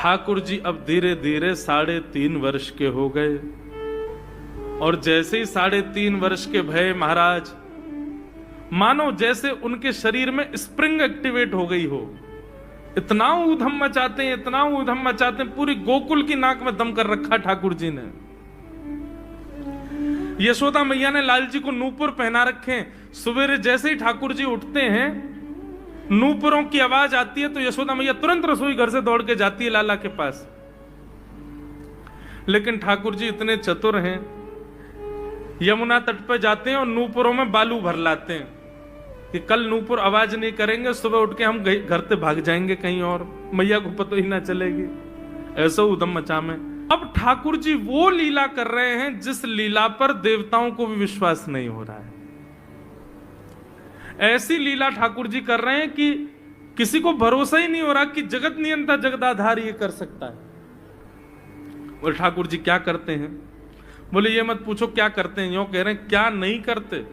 ठाकुर जी अब धीरे धीरे 3.5 वर्ष के हो गए, और जैसे ही 3.5 वर्ष के भय महाराज, मानो जैसे उनके शरीर में स्प्रिंग एक्टिवेट हो गई हो। इतना ऊधम मचाते हैं, इतना ऊधम मचाते हैं, पूरी गोकुल की नाक में दम कर रखा ठाकुर जी ने। यशोदा मैया ने लाल जी को नूपुर पहना रखे। सवेरे जैसे ही ठाकुर जी उठते हैं, नूपुरों की आवाज आती है तो यशोदा मैया तुरंत रसोई घर से दौड़ के जाती है लाला के पास। लेकिन ठाकुर जी इतने चतुर हैं, यमुना तट पर जाते हैं और नूपुरों में बालू भर लाते हैं कि कल नूपुर आवाज नहीं करेंगे, सुबह उठ के हम घर से भाग जाएंगे कहीं और, मैया को पता ही ना चलेगी। ऐसा उधम मचा में अब ठाकुर जी वो लीला कर रहे हैं जिस लीला पर देवताओं को भी विश्वास नहीं हो रहा है। ऐसी लीला ठाकुर जी कर रहे हैं कि किसी को भरोसा ही नहीं हो रहा कि जगत नियंता जगदाधार ये कर सकता है। और ठाकुर जी क्या करते हैं? बोले ये मत पूछो क्या करते हैं, यूं कह रहे हैं क्या नहीं करते।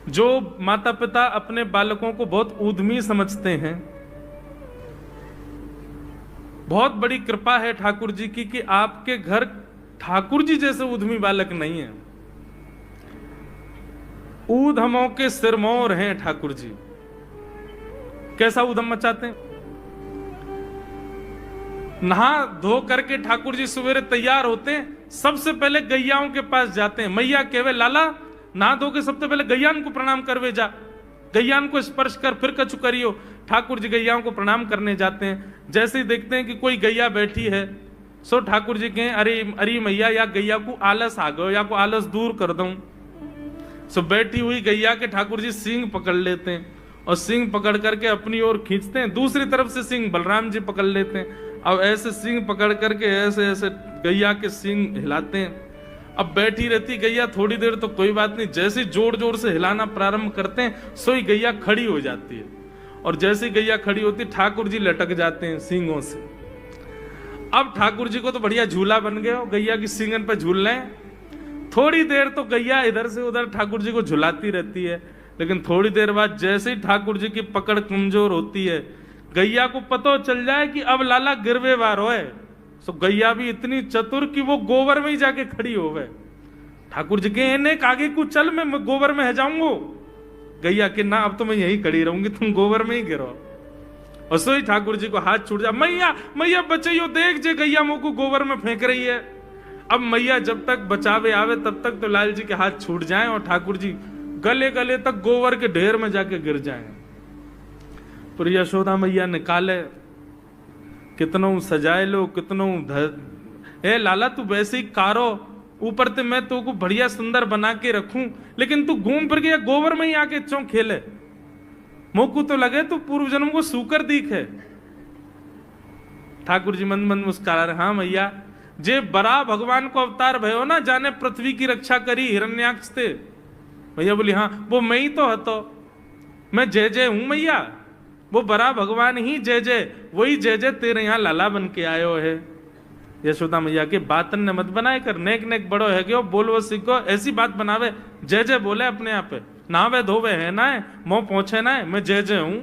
जो माता पिता अपने बालकों को बहुत ऊधमी समझते हैं, बहुत बड़ी कृपा है ठाकुर जी की कि आपके घर ठाकुर जी जैसे ऊधमी बालक नहीं है। ऊधमों के सिरमौर हैं ठाकुर जी। कैसा ऊधम मचाते हैं? नहा धो करके ठाकुर जी सवेरे तैयार होते हैं, सबसे पहले गैयाओं के पास जाते हैं। मैया कहवे लाला नहा धो के सबसे पहले गैयान को प्रणाम करवे जा, गैयान को स्पर्श कर फिर कछु करियो। ठाकुर जी गैयाओं को प्रणाम करने जाते हैं। जैसे ही देखते हैं कि कोई गैया बैठी है, सो ठाकुर जी कहें अरे अरे मैया या गैया को आलस आ गयो, या को आलस दूर कर दूं। सो बैठी हुई गैया के ठाकुर जी सींग पकड़ लेते हैं और सींग पकड़ करके अपनी ओर खींचते हैं। दूसरी तरफ से सींग बलराम जी पकड़ लेते हैं। अब ऐसे सींग पकड़ करके ऐसे ऐसे गैया के सींग हिलाते हैं। अब बैठी रहती गैया थोड़ी देर तो कोई बात नहीं, जैसे जोर जोर से हिलाना प्रारंभ करते हैं सोई गैया खड़ी हो जाती है। और जैसी गैया खड़ी होती ठाकुर जी लटक जाते हैं सींगों से। अब ठाकुर जी को तो बढ़िया झूला बन गया, गैया की सींगन पे झूल रहे। थोड़ी देर तो गैया इधर से उधर ठाकुर जी को झुलाती रहती है, लेकिन थोड़ी देर बाद जैसे ही ठाकुर जी की पकड़ कमजोर होती है, गैया को पता चल जाए कि अब लाला गिरवे वारो है। सो गैया भी इतनी चतुर कि वो गोबर में ही जाके खड़ी हो गए। ठाकुर जी के इन्हें आगे को चल, मैं गोबर में है जाऊंगो। गैया के ना अब तो मैं यही खड़ी रहूंगी, तुम गोबर में ही गिरो। और सो ही ठाकुर जी को हाथ छूट जा, मैया मैया बचाइयो, देख जे गैया मुंह को गोबर में फेंक रही है। अब मैया जब तक बचावे आवे तब तक तो लाल जी के हाथ छूट जाएं और ठाकुर जी गले गले तक गोबर के ढेर में जाके गिर जाएं। पर यशोदा मैया निकाले, कितनों सजाए लो, कितनों ए लाला तू वैसे ही कारो, ऊपर ते मैं तो को बढ़िया सुंदर बना के रखूं, लेकिन तू घूम फिर के गोबर में ही आके चौं खेले। मोकू तो लगे तू पूर्व जन्म को सूकर दीख है। ठाकुर जी मंद मंद मुस्कुरा रहे, हाँ मैया जे बरा भगवान को अवतार भयो ना, जाने पृथ्वी की रक्षा करी हिरण्याक्ष थे। भैया बोली हाँ वो मैं ही तो हतो, मैं जय जय हूं मैया, वो बरा भगवान ही जय जय, वही जय जय तेरे यहाँ लाला बन के आयो है। यशोदा मैया के बातन ने मत बनाए कर, नेक नेक बड़ो है क्यों बोलवो सीखो, ऐसी बात बनावे, जय जय बोले अपने आप पे, नावे धोवे है ना है, मोह पहुंचे ना है, मैं जय जय हूं।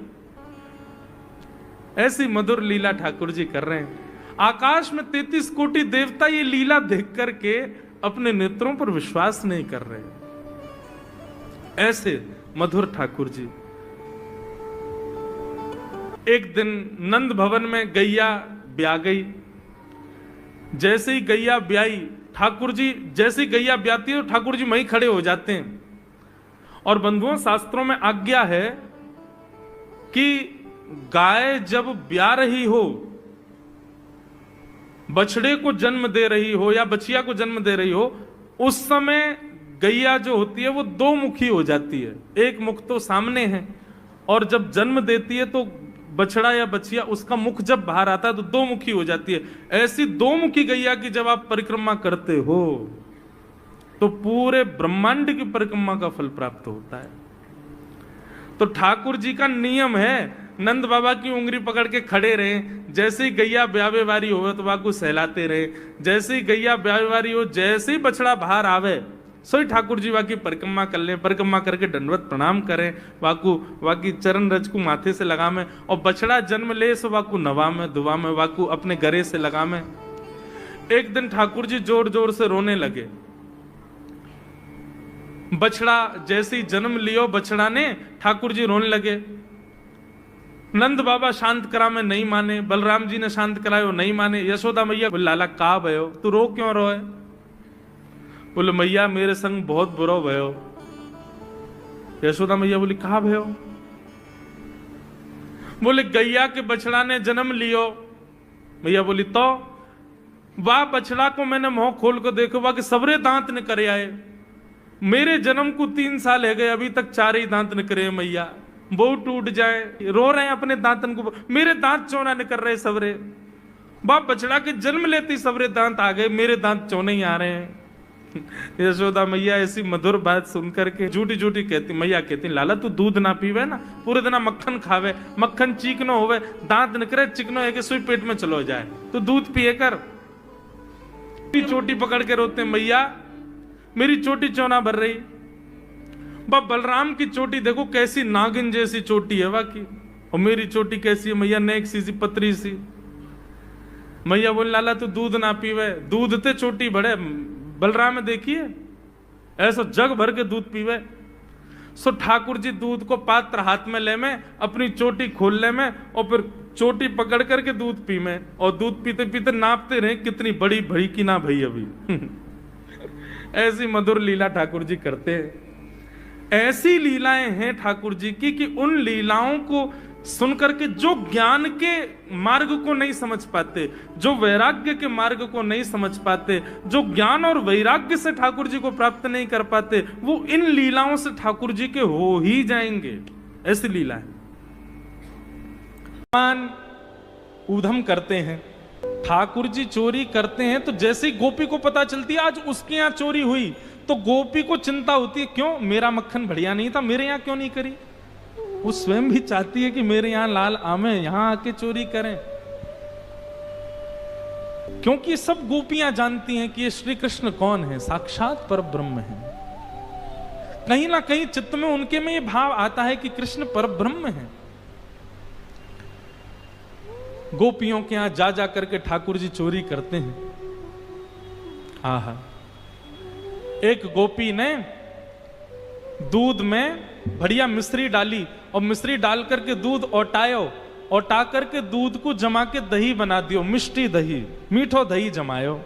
ऐसी मधुर लीला ठाकुर जी कर रहे हैं। आकाश में 33 कोटि देवता ये लीला देख करके अपने नेत्रों पर विश्वास नहीं कर रहे। ऐसे मधुर ठाकुर जी। एक दिन नंद भवन में गैया ब्याह गई। जैसे ही गैया ब्याई, ठाकुर जी जैसे ही गैया ब्याती है ठाकुर जी वहीं खड़े हो जाते हैं। और बंधुओं शास्त्रों में आज्ञा है कि गाय जब ब्याह रही हो, बछड़े को जन्म दे रही हो या बछिया को जन्म दे रही हो, उस समय गैया जो होती है वो दो मुखी हो जाती है। एक मुख तो सामने है, और जब जन्म देती है तो बछड़ा या बछिया उसका मुख जब बाहर आता है तो दो मुखी हो जाती है। ऐसी दो मुखी गैया की जब आप परिक्रमा करते हो तो पूरे ब्रह्मांड की परिक्रमा का फल प्राप्त होता है। तो ठाकुर जी का नियम है, नंद बाबा की उंगली पकड़ के खड़े रहे, जैसे ही गैया ब्यावे वारी हो तो बाबू सहलाते रहे, जैसे ही गैया ब्यावे वारी हो, जैसे ही बछड़ा बाहर आवे सोई ठाकुर जी वाकी परिक्रमा कर लें, परिक्रमा करके दंडवत प्रणाम करें, वाकी चरण रज को माथे से लगा में, और बछड़ा जन्म ले सो वाकू नवा में दुआ में, वाकू अपने गरे से लगा में। एक दिन ठाकुर जी जोर जोर से रोने लगे। बछड़ा जैसे ही जन्म लियो बछड़ा ने, ठाकुर जी रोने लगे। नंद बाबा शांत करा में नहीं माने, बलराम जी ने शांत करायो नहीं माने। यशोदा मैया बोले लाला का भयो, तू रो क्यों रोए? बोले मैया मेरे संग बहुत बुरा भयो। यशोदा मैया बोली कहा भयो? बोले गैया के बछड़ा ने जन्म लियो। मैया बोली तो वाह बछड़ा को मैंने मुंह खोल को देखो, वाह के सबरे दांत ने करे आए। मेरे जन्म को 3 साल है गए, अभी तक 4 ही दांत न करे मैया, वो टूट जाए, रो रहे हैं अपने दांतन को, मेरे दांत चौना न कर रहे सबरे। बाप बछड़ा के जन्म लेते सबरे दांत आ गए, मेरे दांत चौने ही आ रहे हैं। यशोदा मैया ऐसी मधुर बात सुनकर के झूठी झूठी कहती, मैया कहती लाला तू दूध ना पीवे ना, पूरे दिन मक्खन खावे, मक्खन चीकनो होवे, दांत निकरे चिकनो है कि सुई पेट में चलो जाए, तो दूध पिए कर। चोटी पकड़ के रोते मैया मेरी चोटी चौना भर रही। बाप बलराम की चोटी देखो कैसी नागिन जैसी चोटी है वाकी, और मेरी चोटी कैसी है मैया, नेक सी पतरी सी। मैया बोल लाला तू दूध ना पीवे, दूध ते चोटी बड़े। बलराम में देखिए ऐसा जग भर के दूध पीवे। सो ठाकुर जी दूध को पात्र हाथ में ले में, अपनी चोटी खोल ले में, और फिर चोटी पकड़ करके दूध पी में, और दूध पीते पीते नापते रहे कितनी बड़ी भई की ना भई अभी। ऐसी मधुर लीला ठाकुर जी करते हैं। ऐसी लीलाएं हैं ठाकुर जी की कि उन लीलाओं को सुनकर के जो ज्ञान के मार्ग को नहीं समझ पाते, जो वैराग्य के मार्ग को नहीं समझ पाते, जो ज्ञान और वैराग्य से ठाकुर जी को प्राप्त नहीं कर पाते, वो इन लीलाओं से ठाकुर जी के हो ही जाएंगे। ऐसी लीला है। भगवान ऊधम करते हैं, ठाकुर जी चोरी करते हैं, तो जैसे ही गोपी को पता चलती है आज उसके यहां चोरी हुई, तो गोपी को चिंता होती है क्यों मेरा मक्खन बढ़िया नहीं था, मेरे यहां क्यों नहीं करी। वो स्वयं भी चाहती है कि मेरे यहां लाल आमे, यहां आके चोरी करें, क्योंकि सब गोपियां जानती हैं कि ये श्री कृष्ण कौन है, साक्षात पर ब्रह्म है। कहीं ना कहीं चित्त में उनके में ये भाव आता है कि कृष्ण पर ब्रह्म है। गोपियों के यहां जा जा करके ठाकुर जी चोरी करते हैं। आहा, एक गोपी ने दूध में बढ़िया मिश्री डाली, और मिश्री डाल करके दूध ओटायो, ओटा करके दूध को जमा के दही बना दियो, मिष्टी दही, मीठो दही जमायो।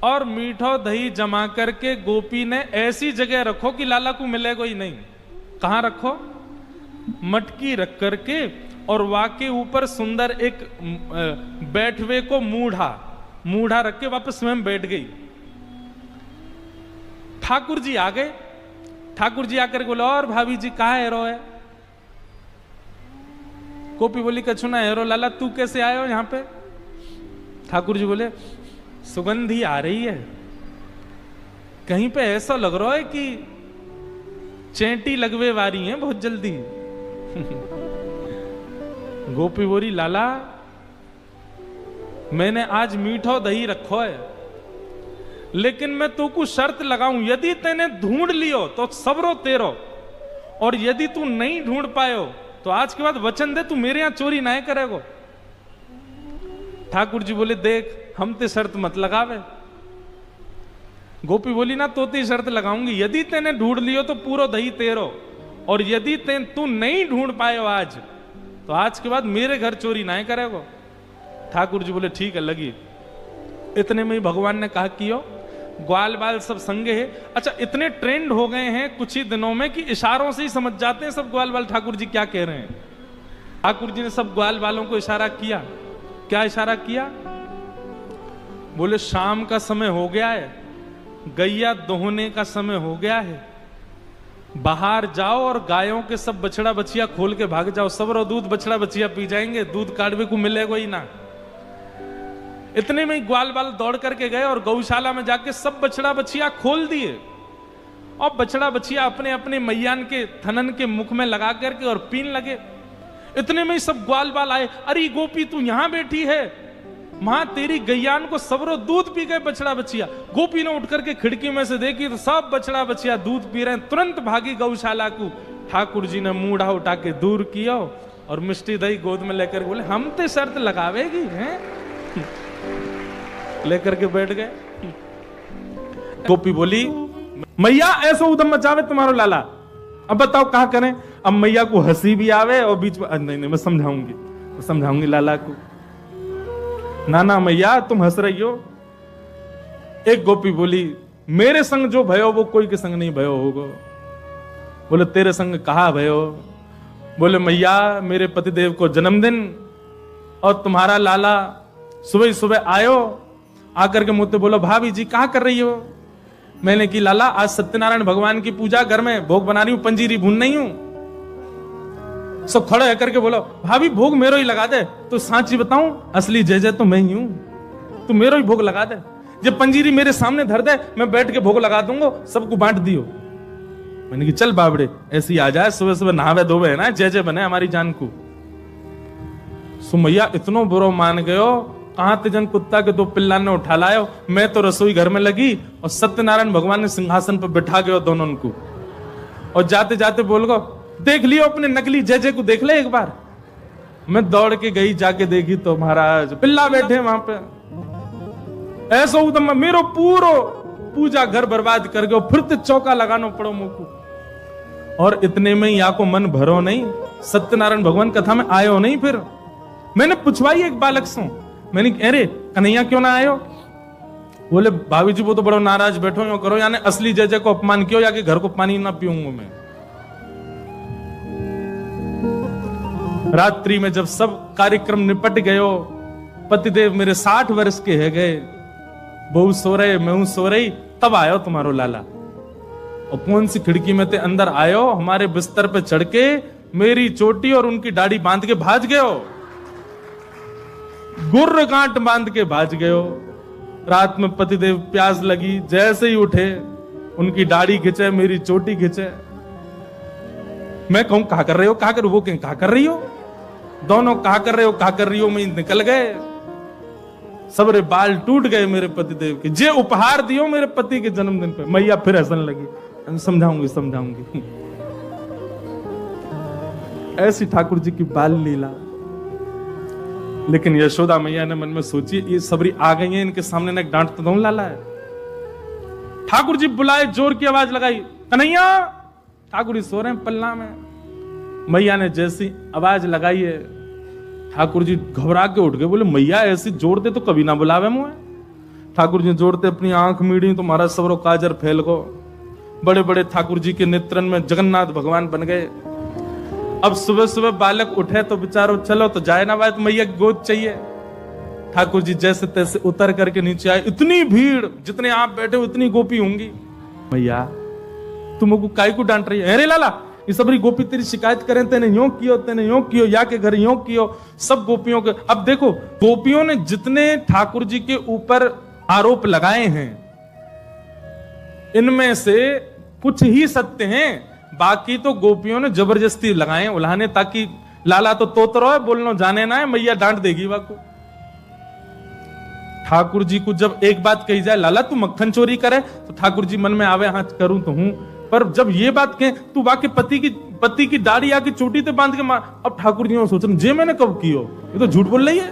और मीठो दही जमा करके गोपी ने ऐसी जगह रखो कि लाला को मिलेगा ही नहीं। कहां रखो? मटकी रख करके, और वाके ऊपर सुंदर एक बैठवे को मूढ़ा रख के वापस स्वयं बैठ गई। ठाकुर जी आ गए। ठाकुर जी आकर बोले और भाभी जी कहा हेरो है? गोपी बोली कछु ना हेरो, लाला तू कैसे आए हो यहां पे? ठाकुर जी बोले सुगंधी आ रही है, कहीं पे ऐसा लग रहा है कि चेंटी लगवे वारी है बहुत जल्दी। गोपी बोली लाला मैंने आज मीठो दही रखो है, लेकिन मैं तो को शर्त लगाऊं, यदि तेने ढूंढ लियो तो सबरो तेरो, और यदि तू नहीं ढूंढ पायो तो आज के बाद वचन दे तू मेरे यहां चोरी ना करेगो। ठाकुर जी बोले देख हम ते शर्त मत लगावे। गोपी बोली ना तो ती शर्त लगाऊंगी, यदि तेने ढूंढ लियो तो पूरा दही तेरो, और यदि तू नहीं ढूंढ पायो आज तो आज के बाद मेरे घर चोरी ना करेगो। ठाकुर जी बोले ठीक है लगी। इतने में ही भगवान ने कहा कियो ग्वाल बाल सब संगे है। अच्छा इतने ट्रेंड हो गए हैं कुछ ही दिनों में कि इशारों से ही समझ जाते हैं सब ग्वाल बाल ठाकुर जी क्या कह रहे हैं। ठाकुर जी ने सब ग्वाल बालों को इशारा किया। क्या इशारा किया? बोले शाम का समय हो गया है, गैया दोहने का समय हो गया है, बाहर जाओ और गायों के सब बछड़ा बछिया खोल के भाग जाओ, सब रो दूध बछड़ा बछिया पी जाएंगे, दूध काटवे को मिलेगा ही ना। इतने में ही ग्वाल बाल दौड़ करके गए और गौशाला में जाके सब बछड़ा बछिया खोल दिए, और बछड़ा बछिया अपने अपने मैयान के थनन के मुख में लगा करके और पीन लगे। इतने में ही सब ग्वाल बाल आए, अरे गोपी तू यहां बैठी है, मां तेरी गैयान को सबरो दूध पी गए बछड़ा बचिया। गोपी ने उठ करके खिड़की में से देखी तो सब बछड़ा बचिया दूध पी रहे हैं। तुरंत भागी गौशाला को। ठाकुर जी ने मूढ़ा उठा के दूर किया और मिष्टी दही गोद में लेकर बोले हम ते शर्त लगावेगी हैं। लेकर के बैठ गए। गोपी बोली मैया ऐसा उदम मचावे तुम्हारो लाला, अब बताओ कहा करें। अब मैया को हंसी भी आवे और बीच में नहीं मैं समझाऊंगी लाला को। ना मैया तुम हंस रही हो। एक गोपी बोली मेरे संग जो भयो वो कोई के संग नहीं भयो होगा। बोले तेरे संग कहा भयो। बोले मैया मेरे पतिदेव को जन्मदिन और तुम्हारा लाला सुबह सुबह आयो, आकर के मुझसे बोलो भाभी जी कहा कर रही हो। मैंने की लाला आज सत्यनारायण भगवान की पूजा, घर में भोग बना रही हूं, पंजीरी भून नहीं हूं। सब खड़े होकर के बोलो भाभी भोग मेरो ही लगा दे। तो सांची बताऊं असली जय जय तो मैं ही हूं, तू मेरो ही भोग लगा दे। जब पंजीरी मेरे सामने धर दे मैं बैठ के भोग लगा दूंगा, सबको बांट दियो। मैंने की चल बाबड़े ऐसी आ जाए, सुबह सुबह नहावे धोवे है ना, जय जय बने हमारी जान को। सुमैया इतनो बुरो मान गयो, कहां तेजन कुत्ता के दो पिल्ला ने उठा लायो। मैं तो रसोई घर में लगी और सत्यनारायण भगवान ने सिंहासन पर बिठा गयो दोनों को। और जाते जाते बोल गो देख लियो अपने नकली जय जय को, देख ले एक बार। मैं दौड़ के गई, जाके देखी तो महाराज पिल्ला बैठे वहां पे। ऐसा उदम मेरो पूरो पूजा घर बर्बाद कर गयो, फिर तो चौका लगाना पड़ो मुझको। और इतने में या को मन भरो नहीं, सत्यनारायण भगवान कथा में आयो नहीं। फिर मैंने पूछवाई एक बालक से, मैंने अरे कन्हैया क्यों ना आयो। बोले भाभी जी वो तो बड़ो नाराज बैठो यो करो, यानी असली जय जय को अपमान क्यों, या कि घर को पानी ना पीऊंगा मैं। रात्रि में जब सब कार्यक्रम निपट गयो, पतिदेव मेरे 60 वर्ष के है गए, बहू सो रहे मैं सो रही, तब आयो तुम्हारो लाला। और कौन सी खिड़की में थे अंदर आयो, हमारे बिस्तर पे चढ़ के मेरी चोटी और उनकी दाढ़ी बांध के भाज गयो, गुर्र गांठ बांध के भाज गयो। रात में पतिदेव प्यास लगी, जैसे ही उठे उनकी दाढ़ी खिंचे, मेरी चोटी खिंचे। मैं कहूं कहा कर रहे हो, कहा कर, वो कहें कहा कर रही हो, दोनों कहा कर रहे हो, कहा कर रही हो, मैं निकल गए। सबरे बाल टूट गए मेरे पतिदेव के, जे उपहार दियो मेरे पति के जन्मदिन पे। मैया फिर हंसने लगी, समझाऊंगी। ऐसी ठाकुर जी की बाल लीला। लेकिन यशोदा मैया ने मन में सोची ये सबरी आ गई है, इनके सामने ना डांट तो दो लाला है। ठाकुर जी बुलाए, जोर की आवाज लगाई कन्हैया। ठाकुर जी सो रहे हैं पल्ला में। मैया ने जैसी आवाज लगाई है, ठाकुर जी घबरा के उठ गए। बोले मैया ऐसी जोड़ते तो कभी ना बुलावे मुझे। ठाकुर जी जोड़ते अपनी आंख मीड़ी तो महाराज सबरो काजर फैल गो। बड़े बड़े ठाकुर जी के नेत्रन में जगन्नाथ भगवान बन गए। अब सुबह सुबह बालक उठे तो बेचारो चलो तो जाए ना भाई, तो मैया की गोद चाहिए। ठाकुर जी जैसे तैसे उतर करके नीचे आए। इतनी भीड़, जितने आप बैठे उतनी गोपी होंगी। मैया तुमको काय को डांट रही है। अरे लाला ये सबरी गोपी तेरी शिकायत करें, तेने यूं कियो, या के घर यूं कियो। सब गोपियों के, अब देखो गोपियों ने जितने ठाकुर जी के ऊपर आरोप लगाए हैं, इनमें से कुछ ही सत्य हैं, बाकी तो गोपियों ने जबरदस्ती लगाए उल्हाने, ताकि लाला तो तोतरो है, बोलना जाने ना है, मैया डांट देगी वाको। ठाकुर जी को जब एक बात कही जाए लाला तू मक्खन चोरी करे, तो ठाकुर जी मन में आवे हाँ करूं तो हूं, पर जब ये बात कहे तू वाके पति की दाढ़ी आके चोटी ते बांध के मार, अब ठाकुर जी सोच रहे जे मैंने कब कियो, ये तो झूठ बोल रही है।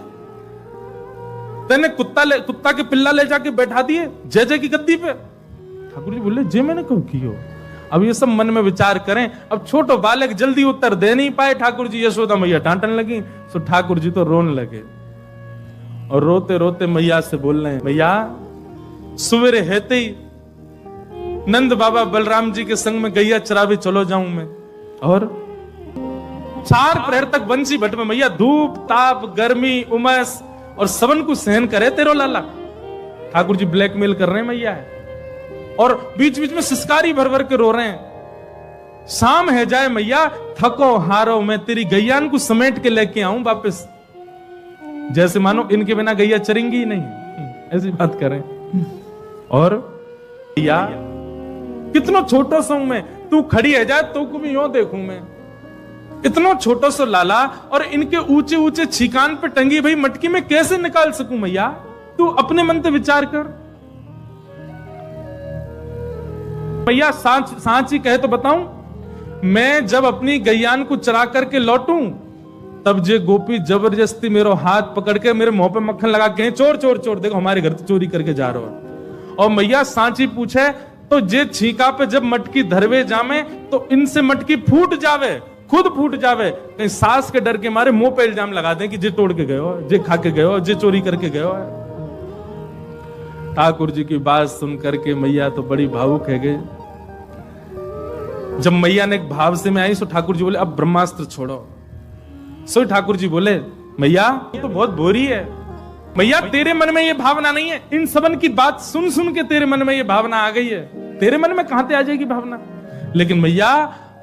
तेने कुत्ता के पिल्ला ले जाके बैठा दिए जय जय की गद्दी पे। ठाकुर जी बोले जे मैंने कब कियो। अब ये सब मन में विचार करें। अब छोटो बालक जल्दी उत्तर दे नहीं पाए ठाकुर जी, यशोदा मैया डांटने लगी, तो ठाकुर जी तो रोने लगे। और रोते रोते मैया से बोल रहे हैं, मैया सवेरे हेते ही नंद बाबा बलराम जी के संग में गैया चरावे चलो जाऊं मैं। और 4 प्रहर तक बंसी भट में मैया धूप ताप गर्मी उमस और सबन को सहन करे तेरो लाला। ठाकुर जी ब्लैकमेल कर रहे हैं मैया है, और बीच बीच में सिसकारी भर भर के रो रहे हैं। शाम है जाए मैया, थको हारो मैं तेरी गैयान को समेट के लेके आऊं वापस, जैसे मानो इनके बिना गैया चरेंगी ही नहीं, ऐसी बात करें। और कितना छोटा सा हूं मैं, तू खड़ी है जाए तो को भी यूं देखूं मैं, इतना छोटा सा लाला और इनके ऊंचे ऊंचे छिकान पे टंगी भाई मटकी में कैसे निकाल सकूं मैया? तू अपने मन से विचार कर। मैया सांची कहे तो बताऊं, मैं जब अपनी गैयान को चरा करके लौटूं तब जे गोपी जबरदस्ती मेरा हाथ पकड़ के मेरे मुंह पे मक्खन लगा के चोर चोर चोर, देखो हमारे घर से चोरी करके जा रहा हो। और मैया सांची पूछे तो जे छीका पे जब मटकी धरवे जामे तो इनसे मटकी फूट जावे, खुद फूट जावे, कहीं सास के डर के मारे मुंह पे इल्जाम लगा दें कि जे तोड़ के गए हो, जे खा के गए हो, जे चोरी करके गए हो। ठाकुर जी की बात सुन करके मैया तो बड़ी भावुक है गई। जब मैया ने एक भाव से में आई सो ठाकुर जी बोले अब ब्रह्मास्त्र छोड़ो। सो ठाकुर जी बोले मैया ये तो बहुत बोरी है, मैया तेरे मन में ये भावना नहीं है, इन सबन की बात सुन सुन के तेरे मन में ये भावना आ गई है, तेरे मन में कहां से आ जाएगी भावना? लेकिन मैया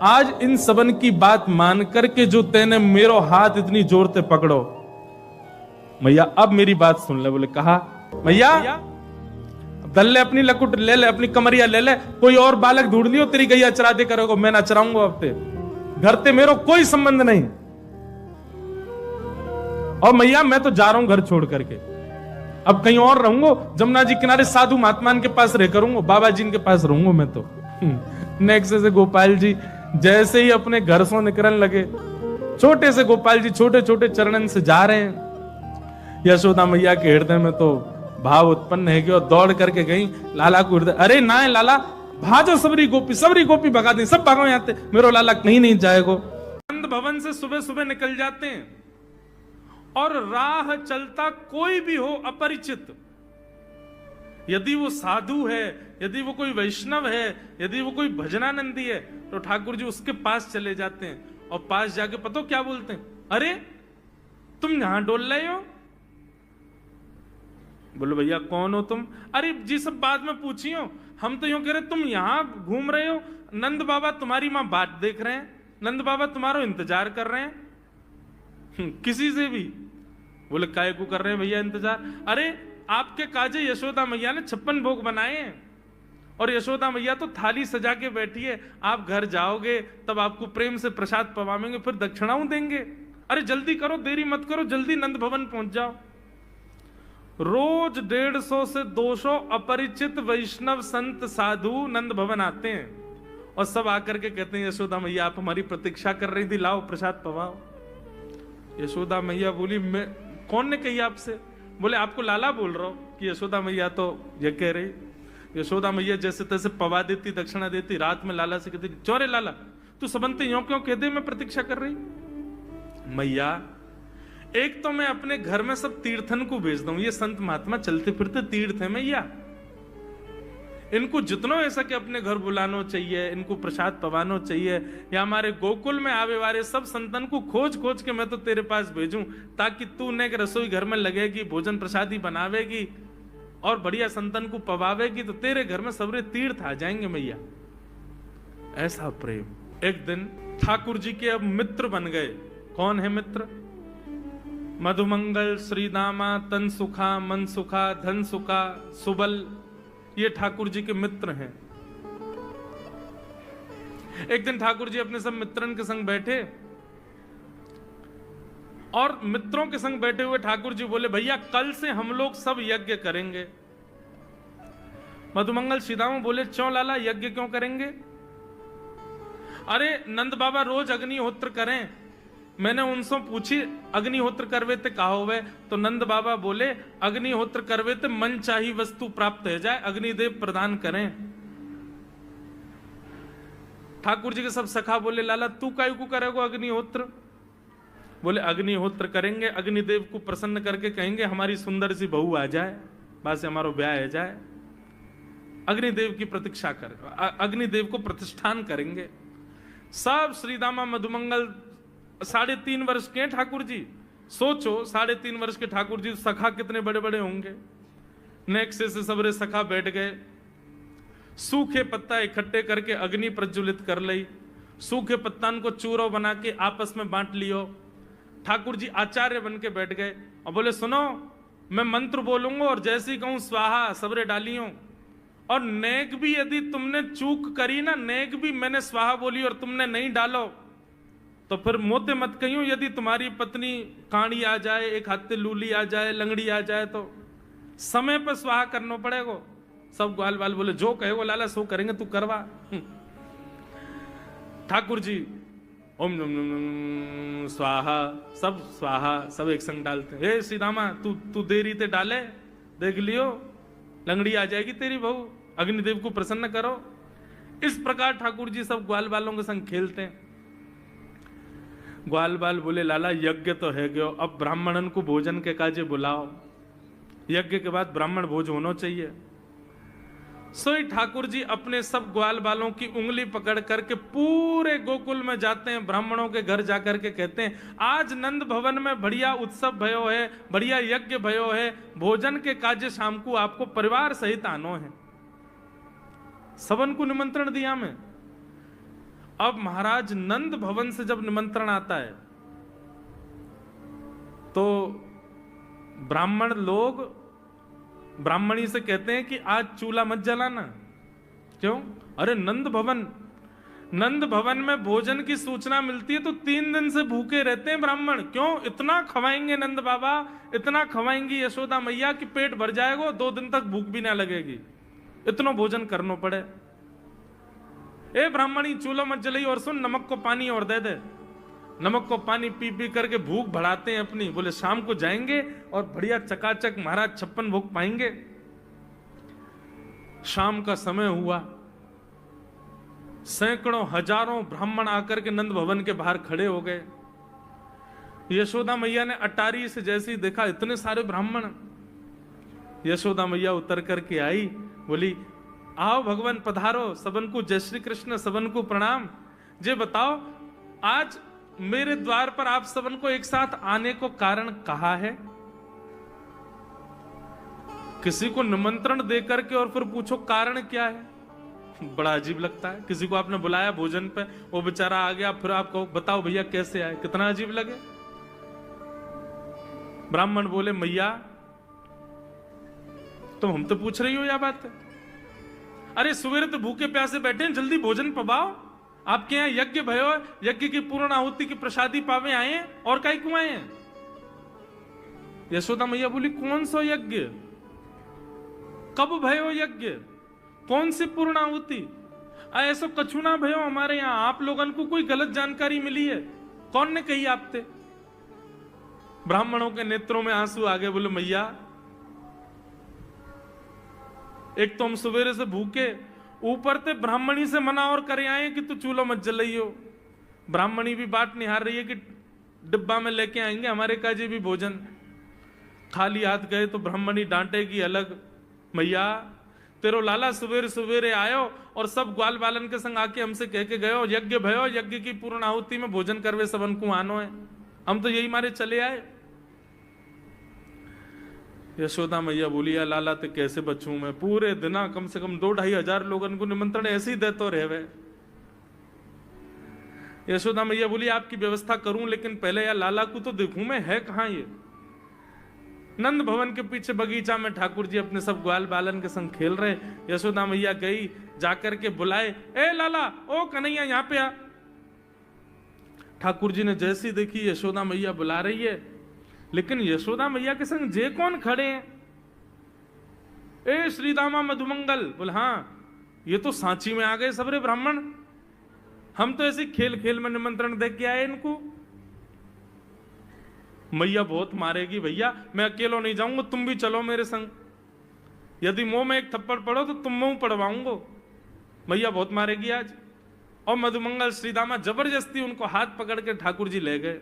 आज इन सबन की बात मान करके जो तेने मेरो हाथ इतनी जोर से पकड़ो, मैया अब मेरी बात सुन ले। बोले कहा मैया दल ले अपनी लकुट ले ले, अपनी कमरिया ले ले, कोई और बालक ढूंढ लियो तेरी गैया चरा दे करोगे, मैं ना चराऊंगा अब ते घर ते मेरो कोई संबंध नहीं। और मैया मैं तो जा रहा हूं घर छोड़ करके, अब कहीं और रहूंगा, जमुना जी किनारे साधु महात्मान के पास रह करूंगा, बाबा जी के पास रहूंगा मैं तो। नेक्स्ट से गोपाल जी जैसे ही अपने घर से निकलने लगे, छोटे से गोपाल जी छोटे छोटे चरणन से जा रहे हैं। यशोदा मैया के हृदय में तो भाव उत्पन्न है कि और दौड़ करके गई लाला को हृदय, अरे ना है लाला भाजो, सबरी गोपी भगा दी, सब भागो यहाँ, मेरो लाला कहीं नहीं जाएगो। नंद भवन से सुबह सुबह निकल जाते हैं और राह चलता कोई भी हो अपरिचित, यदि वो साधु है, यदि वो कोई वैष्णव है, यदि वो कोई भजनानंदी है, तो ठाकुर जी उसके पास चले जाते हैं और पास जाके पता क्या बोलते हैं, अरे तुम यहां डोल रहे हो? बोलो भैया कौन हो तुम? अरे जी सब बाद में पूछियो, हम तो यूं कह रहे तुम यहां घूम रहे हो, नंद बाबा तुम्हारी मां बात देख रहे हैं, नंद बाबा तुम्हारा इंतजार कर रहे हैं। किसी से भी? बोले काय को कर रहे हैं भैया इंतजार? अरे आपके काजे यशोदा मैया ने 56 भोग बनाए हैं और यशोदा मैया तो थाली सजा के बैठी है, आप घर जाओगे तब आपको प्रेम से प्रसाद पवाएंगे, फिर दक्षिणाओं देंगे। अरे जल्दी करो, देरी मत करो, जल्दी नंद भवन पहुंच जाओ। रोज 150 से 200 अपरिचित वैष्णव संत साधु नंद भवन आते हैं और सब आकर के कहते हैं यशोदा मैया आप हमारी प्रतीक्षा कर रही थी, लाओ प्रसाद पवाओ। यशोदा मैया बोली मैं कौन ने कही आपसे? बोले आपको लाला बोल रहा हूं कि यशोदा मैया तो ये कह रही। यशोदा मैया जैसे तैसे पवा देती, दक्षिणा देती, रात में लाला से कहती चौरे लाला तू सबंते यूं क्यों कहते मैं प्रतीक्षा कर रही? मैया एक तो मैं अपने घर में सब तीर्थन को भेज दूं, ये संत महात्मा चलते फिरते तीर्थ है मैया, इनको जितना ऐसा कि अपने घर बुलाना चाहिए, इनको प्रसाद पवाना चाहिए, या हमारे गोकुल में आवे वाले सब संतन को खोज खोज के मैं तो तेरे पास भेजूं ताकि तू ने रसोई घर में लगेगी, भोजन प्रसादी बनावेगी और बढ़िया संतन को पवावेगी, तो तेरे घर में सबरे तीर्थ आ जाएंगे मैया। ऐसा प्रेम। एक दिन ठाकुर जी के अब मित्र बन गए। कौन है मित्र? मधुमंगल, श्रीदामा, तन सुखा, मन सुखा, धन सुखा, सुबल, ये ठाकुर जी के मित्र हैं। एक दिन ठाकुर जी अपने सब मित्रन के संग बैठे और मित्रों के संग बैठे हुए ठाकुर जी बोले भैया कल से हम लोग सब यज्ञ करेंगे। मधुमंगल श्रीदामा बोले क्यों लाला यज्ञ क्यों करेंगे? अरे नंद बाबा रोज अग्निहोत्र करें, मैंने उनसे पूछी अग्निहोत्र करवे ते कहा हुए, तो नंद बाबा बोले अग्निहोत्र करवे ते मन चाही वस्तु प्राप्त हो जाए, अग्निदेव प्रदान करें। ठाकुर जी के सब सखा बोले लाला तू काहे को करेगा अग्निहोत्र? बोले अग्निहोत्र करेंगे, अग्निदेव को प्रसन्न करके कहेंगे हमारी सुंदर सी बहू आ जाए, बस हमारा ब्याह हो जाए। अग्निदेव की प्रतीक्षा कर, अग्निदेव को प्रतिष्ठान करेंगे। सब श्रीदामा मधुमंगल 3.5 वर्ष के ठाकुर जी, सोचो 3.5 वर्ष के ठाकुर जी, सखा कितने बड़े बड़े होंगे। नेक्स्ट से सबरे सखा बैठ गए, सूखे पत्ता इकट्ठे करके अग्नि प्रज्वलित कर ली, सूखे पत्तान को चूरो बना के आपस में बांट लियो। ठाकुर जी आचार्य बन के बैठ गए और बोले सुनो मैं मंत्र बोलूंगा और जैसे ही कहूं स्वाहा सबरे डालियो, और नेक भी यदि तुमने चूक करी ना, नेक भी मैंने स्वाहा बोली और तुमने नहीं डालो तो फिर मोते मत कहियो, यदि तुम्हारी पत्नी काणी आ जाए, एक हाथे लूली आ जाए, लंगड़ी आ जाए, तो समय पर स्वाहा करना पड़ेगा। सब ग्वाल बाल बोले जो कहेगो लाला सो करेंगे, तू करवा। ठाकुर जी ओम नम नम नम स्वाहा, सब स्वाहा, सब एक संग डालते। हे श्री रामा तू देरी ते डाले, देख लियो लंगड़ी आ जाएगी तेरी बहू, अग्निदेव को प्रसन्न करो। इस प्रकार ठाकुर जी सब ग्वाल बालों के संग खेलते हैं। ग्वाल बाल बोले लाला यज्ञ तो है गयो, अब ब्राह्मणन को भोजन के काजे बुलाओ, यज्ञ के बाद ब्राह्मण भोज होना चाहिए। सोई ठाकुर जी अपने सब ग्वाल बालों की उंगली पकड़ करके पूरे गोकुल में जाते हैं, ब्राह्मणों के घर जाकर के कहते हैं आज नंद भवन में बढ़िया उत्सव भयो है, बढ़िया यज्ञ भयो है, भोजन के काजे शाम को आपको परिवार सहित आनो है। सबन को निमंत्रण दिया मैं। अब महाराज नंद भवन से जब निमंत्रण आता है तो ब्राह्मण लोग ब्राह्मणी से कहते हैं कि आज चूल्हा मत जलाना। क्यों? अरे नंद भवन में भोजन की सूचना मिलती है तो 3 दिन से भूखे रहते हैं ब्राह्मण। क्यों? इतना खवाएंगे नंद बाबा, इतना खवाएंगी यशोदा मैया कि पेट भर जाएगा, 2 दिन तक भूख भी ना लगेगी, इतना भोजन करना पड़े। ए ब्राह्मणी चूल्हा मत जलाई, और सुन नमक को पानी और दे दे। नमक को पानी पी पी करके भूख बढ़ाते हैं अपनी। बोले शाम को जाएंगे और बढ़िया चकाचक महाराज 56 भोग पाएंगे। शाम का समय हुआ, सैकड़ों हजारों ब्राह्मण आकर के नंद भवन के बाहर खड़े हो गए। यशोदा मैया ने अटारी से जैसे ही देखा इतने सारे ब्राह्मण, यशोदा मैया उतर करके आई, बोली आओ भगवान पधारो, सबन को जय श्री कृष्ण, सबन को प्रणाम। जे बताओ आज मेरे द्वार पर आप सबन को एक साथ आने को कारण कहा है? किसी को निमंत्रण देकर के और फिर पूछो कारण क्या है, बड़ा अजीब लगता है। किसी को आपने बुलाया भोजन पे, वो बेचारा आ गया, फिर आप कहो बताओ भैया कैसे आए, कितना अजीब लगे। ब्राह्मण बोले मैया तुम हम तो पूछ रही हो या बात है? अरे सवेरे तो भूखे प्यासे बैठे हैं, जल्दी भोजन पवाओ। आपके यहां यज्ञ भयो, यज्ञ की पूर्ण आहुति की प्रसादी पावे आए हैं, और काई क्यों आए हैं? यशोदा मैया बोली कौन सा यज्ञ, कब भयो यज्ञ, कौन सी पूर्ण आहुति? ऐसा कछु ना भयो हमारे यहां, आप लोगन को कोई गलत जानकारी मिली है, कौन ने कही आपते? ब्राह्मणों के नेत्रों में आंसू आ गए। बोले मैया एक तो हम सवेरे से भूखे, ऊपर से ब्राह्मणी से मना और करे आए कि तू चूल्हा मत जलाइयो। ब्राह्मणी भी बाट निहार रही है कि डिब्बा में लेके आएंगे हमारे काजे भी भोजन। खाली हाथ गए तो ब्राह्मणी डांटेगी अलग। मैया तेरो लाला सवेरे सवेरे आयो और सब ग्वाल बालन के संग आके हमसे कह के गयो यज्ञ भयो, यज्ञ की पूर्ण आहुति में भोजन करवे सबन को आनो है, हम तो यही मारे चले आए। यशोदा मैया बोली या लाला ते कैसे बचूं मैं, पूरे दिना कम से कम 2-2.5 हजार लोगन को निमंत्रण ऐसे ही देते रहे। यशोदा मैया बोली आपकी व्यवस्था करूं, लेकिन पहले या लाला को तो देखूं मैं, है कहां ये? नंद भवन के पीछे बगीचा में ठाकुर जी अपने सब ग्वाल बालन के संग खेल रहे। यशोदा मैया गई, जाकर के बुलाए, ए लाला, ओ कन्हैया यहां पे आ। ठाकुर जी ने जैसी देखी यशोदा मैया बुला रही है, लेकिन यशोदा मैया के संग जे कौन खड़े हैं? ए श्रीदामा मधुमंगल। बोले हाँ ये तो सांची में आ गए सबरे ब्राह्मण, हम तो ऐसे खेल खेल में निमंत्रण दे के आए इनको। मैया बहुत मारेगी भैया, मैं अकेलो नहीं जाऊंगा, तुम भी चलो मेरे संग, यदि मुंह में एक थप्पड़ पड़ो तो तुम मुंह पड़वाऊंगा। मैया बहुत मारेगी आज। और मधुमंगल श्रीदामा जबरदस्ती उनको हाथ पकड़ के ठाकुर जी ले गए।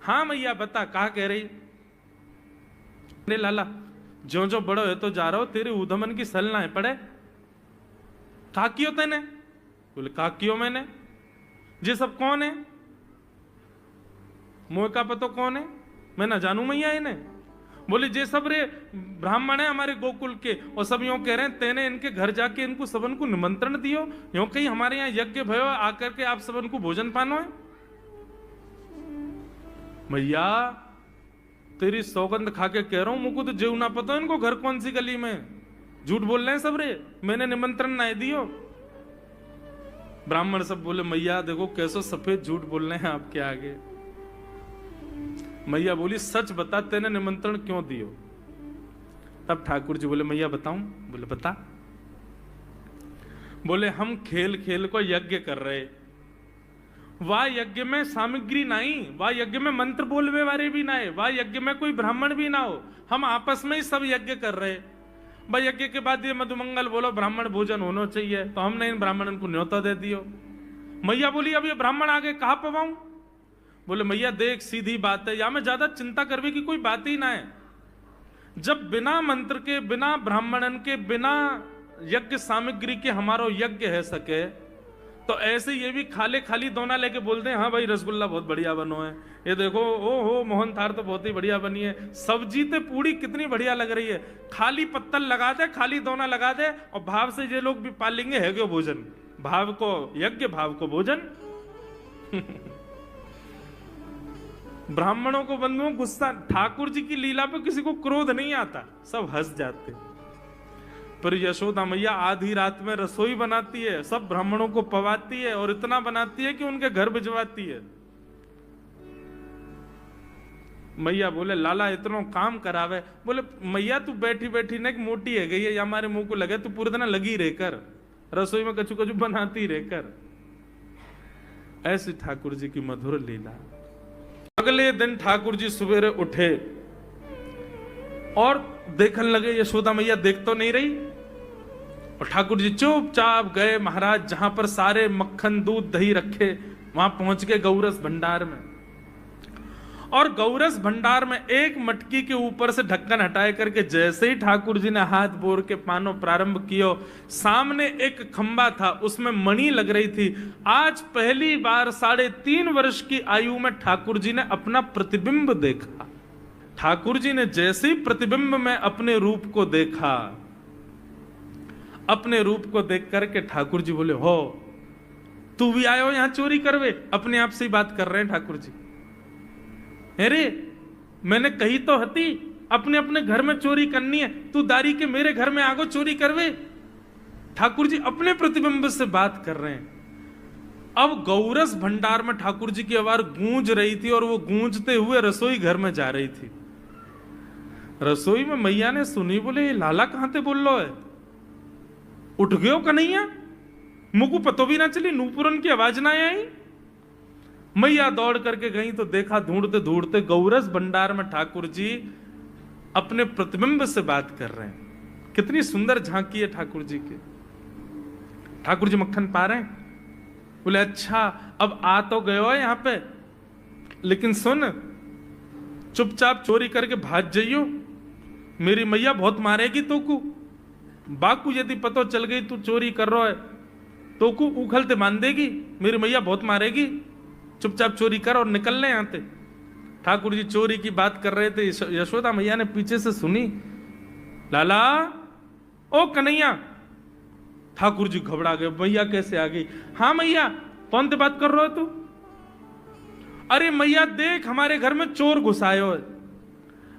हाँ मैया बता कहा कह रही? अरे लाला जो जो बड़ो है तो जा रहा हो, तेरे उधमन की सल ना है पड़े। कहा कियो तेने? बोले कहा कियो मैंने। ये सब कौन है? मोह का पतो कौन है? मैं ना जानू मैया इन्हें। बोले जे सब रे ब्राह्मण है हमारे गोकुल के, और सब यूं कह रहे हैं तेने इनके घर जाके इनको सबन को निमंत्रण दियो, यूं कहीं हमारे यहाँ यज्ञ भयो आकर के आप सबन को भोजन पानो है। मैया तेरी सौगंध खा के कह रहा हूं, मुझको तो जीव ना पता इनको घर कौन सी गली में, झूठ बोल रहे हैं सब रे, मैंने निमंत्रण ना दियो। ब्राह्मण सब बोले मैया देखो कैसो सफेद झूठ बोल रहे हैं आपके आगे। मैया बोली सच बता तेने निमंत्रण क्यों दियो? तब ठाकुर जी बोले मैया बताऊं? बोले बता। बोले हम खेल खेल को यज्ञ कर रहे, वाह यज्ञ में सामग्री नहीं, वाह यज्ञ में मंत्र बोलवे वाले भी ना है, वाह यज्ञ में कोई ब्राह्मण भी ना हो, हम आपस में ही सब यज्ञ कर रहे। भाई यज्ञ के बाद ये मधुमंगल बोलो ब्राह्मण भोजन होना चाहिए, तो हमने इन ब्राह्मणों को न्योता दे दियो। मैया बोली अब ये ब्राह्मण आगे कहां पवाऊं? बोले मैया देख सीधी बात है, या में ज्यादा चिंता करवे की कोई बात ही ना है। जब बिना मंत्र के, बिना ब्राह्मणन के, बिना यज्ञ सामग्री के हमारो यज्ञ है सके, तो ऐसे ये भी खाली खाली दोना लेके बोलते हैं हाँ भाई रसगुल्ला बहुत बढ़िया बनो है, ये देखो ओ हो मोहन थार तो बहुत ही बढ़िया बनी है, सब्जी ते पूड़ी कितनी बढ़िया लग रही है, खाली पत्तल लगा दे, खाली दोना लगा दे, और भाव से ये लोग भी पालेंगे है क्यों भोजन, भाव को यज्ञ भाव को भोजन। ब्राह्मणों को बंधुओं गुस्सा, ठाकुर जी की लीला पे किसी को क्रोध नहीं आता, सब हंस जाते। पर यशोदा मैया आधी रात में रसोई बनाती है, सब ब्राह्मणों को पवाती है, और इतना बनाती है कि उनके घर भिजवाती है। मैया बोले लाला इतना काम करावे? बोले मैया तू बैठी बैठी ना मोटी है गई है, या हमारे मुंह को लगे, तू पूरे दिन लगी रहकर रसोई में कछु कछु बनाती रहकर। ऐसी ठाकुर जी की मधुर लीला। अगले दिन ठाकुर जी सवेरे उठे और देखने लगे यशोदा मैया देख तो नहीं रही, और ठाकुर जी चुपचाप गए महाराज जहां पर सारे मक्खन दूध दही रखे, वहां पहुंच गए गौरस भंडार में। और गौरस भंडार में एक मटकी के ऊपर से ढक्कन हटाए करके जैसे ही ठाकुर जी ने हाथ बोर के पानो प्रारंभ किया, सामने एक खंबा था, उसमें मणि लग रही थी। आज पहली बार 3.5 वर्ष की आयु में ठाकुर जी ने अपना प्रतिबिंब देखा। ठाकुर जी ने जैसे ही प्रतिबिंब में अपने रूप को देखा, अपने रूप को देख करके ठाकुर जी बोले हो तू भी आयो यहां चोरी करवे? अपने आप से ही बात कर रहे हैं ठाकुर जी। अरे मैंने कही तो हती अपने अपने घर में चोरी करनी है, तू दारी के मेरे घर में आगो चोरी करवे? ठाकुर जी अपने प्रतिबिंब से बात कर रहे हैं। अब गौरस भंडार में ठाकुर जी की आवाज गूंज रही थी, और वो गूंजते हुए रसोई घर में जा रही थी। रसोई में मैया ने सुनी, बोले ये लाला कहां थे बोल लो है, उठ गयो कन्हैया? मुझको पतो भी ना चली, नूपुरन की आवाज ना आई। मैया दौड़ करके गई तो देखा ढूंढते ढूंढते गौरस भंडार में ठाकुर जी अपने प्रतिबिंब से बात कर रहे हैं। कितनी सुंदर झांकी है ठाकुर जी की। ठाकुर जी मक्खन पा रहे हैं। बोले अच्छा अब आ तो गयो है यहां पे, लेकिन सुन चुपचाप चोरी करके भाग जाइयो, मेरी मैया बहुत मारेगी तो को। बाकू यदि पतो चल गई तू चोरी कर रहा है तो को उखलते मान देगी, मेरी मैया बहुत मारेगी, चुपचाप चोरी कर और निकल ले यहां से। ठाकुर जी चोरी की बात कर रहे थे, यशोदा मैया ने पीछे से सुनी, लाला ओ कन्हैया। ठाकुर जी घबरा गए, मैया कैसे आ गई? हाँ मैया कौन से बात कर रहे हो तू? अरे मैया देख हमारे घर में चोर घुसायो है।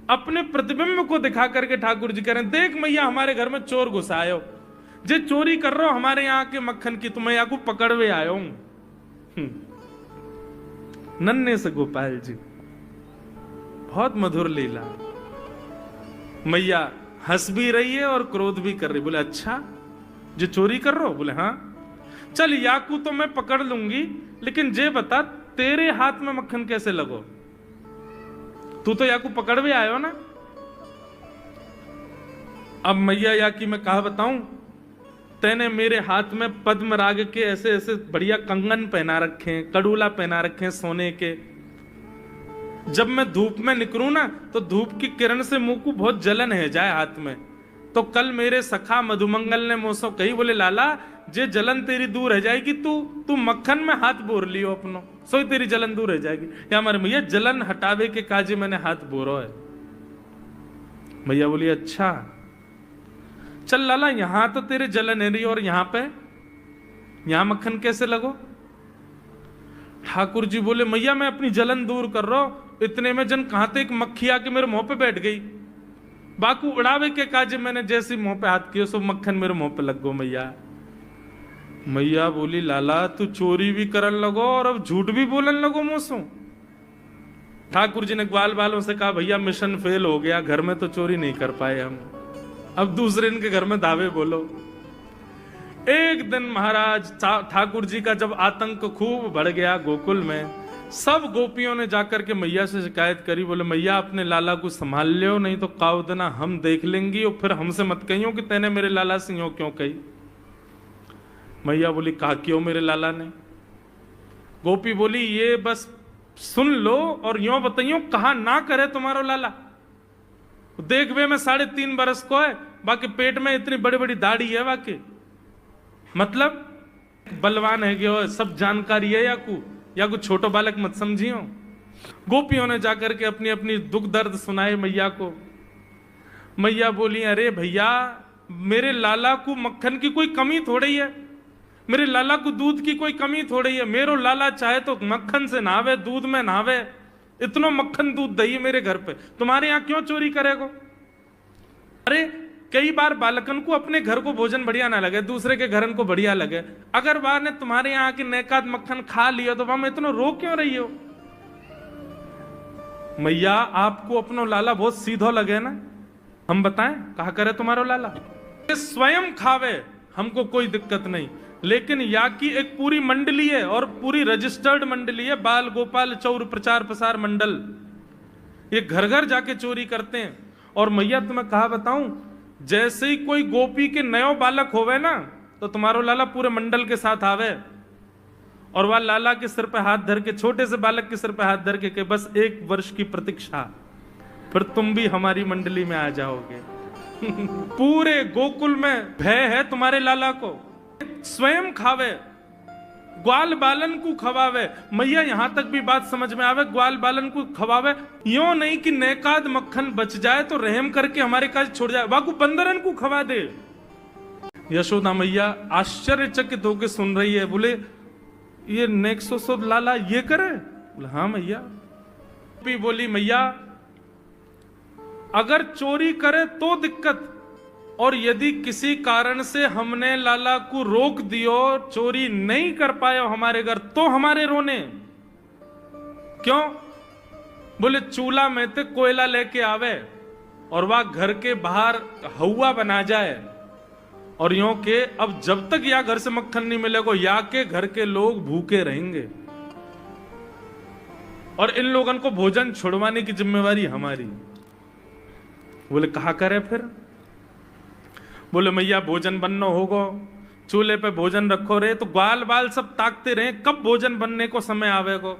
अपने प्रतिबिंब को दिखा करके ठाकुर जी कह रहे हैं देख मैया हमारे घर में चोर घुसायो, जे चोरी कर रहे हो हमारे यहाँ के मक्खन की, तुम्हें यहाँ को पकड़वे आयो हूं। नन्हे से गोपाल जी, बहुत मधुर लीला। मैया हंस भी रही है और क्रोध भी कर रही। बोले अच्छा जो चोरी कर रहे हो? बोले हाँ। चल याकू तो मैं पकड़ लूंगी, लेकिन जे बता तेरे हाथ में मक्खन कैसे लगो? तू तो याकू पकड़वे आयो ना। अब मैया याकी मैं कहा बताऊं, तेने मेरे हाथ में पद्म राग के ऐसे ऐसे बढ़िया कंगन पहना रखे हैं, कड़ूला पहना रखे हैं सोने के। जब मैं धूप में निकलूं ना तो धूप की किरण से मुंह को बहुत जलन है जाए हाथ में। तो कल मेरे सखा मधुमंगल ने मुझसे कही, बोले लाला जे जलन तेरी दूर रह जाएगी, तू मक्खन में हाथ बोर लियो अपनो, सोई तेरी जलन दूर रह जाएगी। या हमारे मैया जलन हटावे के काजे मैंने हाथ बोरो है। मैया बोली अच्छा चल लाला यहां तो तेरे जलन है रही, और यहां पे यहां मक्खन कैसे लगो? ठाकुर जी बोले मैया मैं अपनी जलन दूर कर रहा हूं, इतने में जन कहां थे एक मक्खी आके मेरे मुंह पे बैठ गई। बाकू उड़ावे के काजे मैंने जैसे मुंह पे हाथ किया सो मक्खन मेरे मुंह पे लग गो। मैया मैया बोली लाला तू चोरी भी करन लगो और अब झूठ भी बोलन लगो मुझसे। ठाकुर जी ने ग्वाल वालों से कहा भैया मिशन फेल हो गया, घर में तो चोरी नहीं कर पाए हम, अब दूसरे इनके घर में दावे बोलो। एक दिन महाराज ठाकुर जी का जब आतंक खूब बढ़ गया गोकुल में, सब गोपियों ने जाकर के मैया से शिकायत करी, बोले मैया अपने लाला को संभाल लियो, नहीं तो काउदना हम देख लेंगी और फिर हमसे मत कहियो कि तेने मेरे लाला से यूं क्यों कही। मैया बोली कहा क्यों मेरे लाला ने? गोपी बोली ये बस सुन लो और यूं बताइयो कहा ना करे तुम्हारो लाला। देख वे में 3.5 बरस को है, बाकी पेट में इतनी बड़ी बड़ी दाढ़ी है, बाकी मतलब बलवान है कि सब जानकारी है या कुछ छोटो बालक मत समझियो। गोपियों ने जाकर के अपनी अपनी दुख दर्द सुनाए मैया को। मैया बोली अरे भैया मेरे लाला को मक्खन की कोई कमी थोड़ी है, मेरे लाला को दूध की कोई कमी थोड़ी है, मेरो लाला चाहे तो मक्खन से नहावे, दूध में नहावे, इतना मक्खन दूध दही मेरे घर पे, तुम्हारे यहां क्यों चोरी करेगो? अरे कई बार बालकन को अपने घर को भोजन बढ़िया ना लगे, दूसरे के घरन को बढ़िया लगे, अगर बार ने तुम्हारे यहाँ की नेकात मक्खन खा लिया तो वहां इतना रो क्यों रही हो? मैया आपको अपनो लाला बहुत सीधो लगे ना, हम बताएं कहा करे तुम्हारो लाला? स्वयं खावे हमको कोई दिक्कत नहीं, लेकिन या की एक पूरी मंडली है और पूरी रजिस्टर्ड मंडली है, बाल गोपाल चौर प्रचार प्रसार मंडल, ये घर घर जाके चोरी करते हैं। और मैया तुम्हें कहा बताऊं, जैसे ही कोई गोपी के नयो बालक होवे ना तो तुम्हारो लाला पूरे मंडल के साथ आवे और वह लाला के सिर पे हाथ धर के, छोटे से बालक के सिर पे हाथ धर के बस 1 वर्ष की प्रतीक्षा, फिर तुम भी हमारी मंडली में आ जाओगे। पूरे गोकुल में भय है तुम्हारे लाला को, स्वयं खावे, ग्वाल बालन को खवावे। मैया यहां तक भी बात समझ में आवे, ग्वाल बालन को खवावे, यो नहीं कि नेकाद मक्खन बच जाए तो रहम करके हमारे काज छोड़ जाए, वाकू बंदरन को खवा दे। यशोदा मैया आश्चर्यचकित होकर सुन रही है, बोले ये नेक्सो लाला ये करे? बोले हाँ मैया। बोली मैया अगर चोरी करे तो दिक्कत, और यदि किसी कारण से हमने लाला को रोक दियो, चोरी नहीं कर पाए हमारे घर, तो हमारे रोने क्यों? बोले चूल्हा में ते कोयला लेके आवे और वह घर के बाहर हवा बना जाए, और यूं के अब जब तक या घर से मक्खन नहीं मिलेगा या के घर के लोग भूखे रहेंगे, और इन लोगों को भोजन छुड़वाने की जिम्मेवारी हमारी। बोले कहा करे फिर? बोले मैया भोजन बनना होगा, चूल्हे पे भोजन रखो रे, तो ग्वाल बाल सब ताकते रहे कब भोजन बनने को समय आवेगो।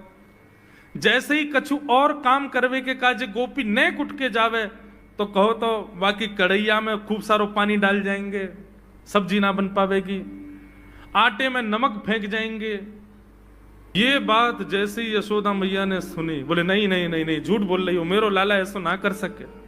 जैसे ही कछु और काम करवे के काजे गोपी ने कुट के जावे तो कहो तो बाकी कढ़ैया में खूब सारो पानी डाल जाएंगे, सब्जी ना बन पावेगी, आटे में नमक फेंक जाएंगे। ये बात जैसे ही यशोदा मैया ने सुनी, बोले नहीं नहीं नहीं नहीं, झूठ बोल रही हो, मेरो लाला ऐसा ना कर सके।